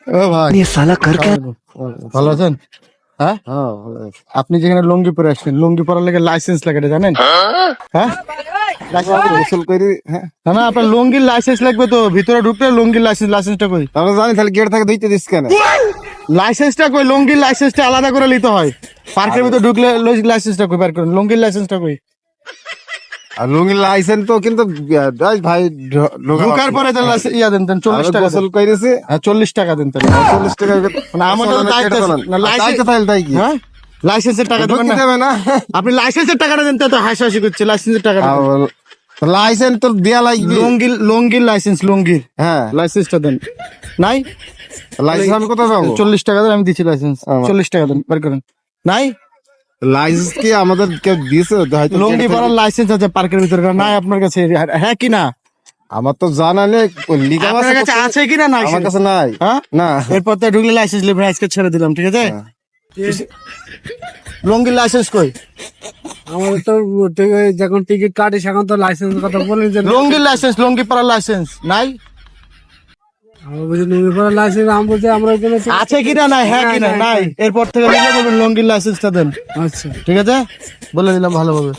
ও ভাই, ये साला कर क्या ভালো আছেন? হ্যাঁ, আপনি যেখানে লুঙ্গি পরে আসছেন, লুঙ্গি পরার লেগে লাইসেন্স লাগে এটা জানেন? হ্যাঁ, গোসল করি। হ্যাঁ, না না, আপনার লুঙ্গির লাইসেন্স লাগবে তো, ভিতরে ঢুকলে লুঙ্গির লাইসেন্সটা কই? আমরা জানি, তাহলে গেট থেকে ধুইতে দিস কেন? লাইসেন্সটা কই? লুঙ্গির লাইসেন্সটা আলাদা করে নিতে হয়। পার্কের ভিতরে ঢুকলে লাইসেন্সটা কই? বের করুন লুঙ্গির লাইসেন্সটা কই? আর লুঙ্গির লাইসেন্স তো কিন্তু ভাই ঢোকার পরে তাহলে ইয়া দেন 40 টাকা গোসল করেছি। হ্যাঁ 40 টাকা দেন তাহলে। 40 টাকা মানে আমাদের দায়িত্ব আছে। না, লাইসেন্স তাহলে তাই কি? হ্যাঁ, লাইসেন্সের টাকা দেবেন না? দেবে না। আপনি লাইসেন্সের টাকাটা দেন তো, হাসাহাসি করছে। লাইসেন্সের টাকাটা দেন। লাইসেন্স তো দেয়া লাগবে। লুঙ্গির লাইসেন্স, লুঙ্গির হ্যাঁ, লাইসেন্সটা দেন। নাই লাইসেন্স আমি কোথায় পাবো? 40 টাকা দেন, আমি দিচ্ছি লাইসেন্স। 40 টাকা দেন, বের করেন। নাই লাইসেন্স কি আমাদের কেউ দিয়েছে? হয়তো লুঙ্গি পরার লাইসেন্স আছে পার্কের ভিতরে, নাই আপনার কাছে? হ্যাঁ কি না? আমার তো জানা নেই। লিগা আপনার কাছে আছে কি না? নাই আমার কাছে নাই। হ্যাঁ, না, এরপর তো ঢুকলে লাইসেন্স নেবেন, আজকে ছেড়ে দিলাম, ঠিক আছে? লুঙ্গির লাইসেন্স কই? আমাদের তো যখন টিকিট কাটি সেখন তো লাইসেন্স কথা বলি যে লুঙ্গির লাইসেন্স, লুঙ্গি পরার লাইসেন্স নাই? আমরা বুঝি লুঙ্গি পরা লাইসেন্স আমি বলছি আমরা ওইখানে আছে কি না? নাই, হ্যাঁ কি না? নাই। এরপর থেকে লিখে বলবেন লুঙ্গির লাইসেন্সটা দেন, আচ্ছা ঠিক আছে? বলে দিলাম ভালোভাবে।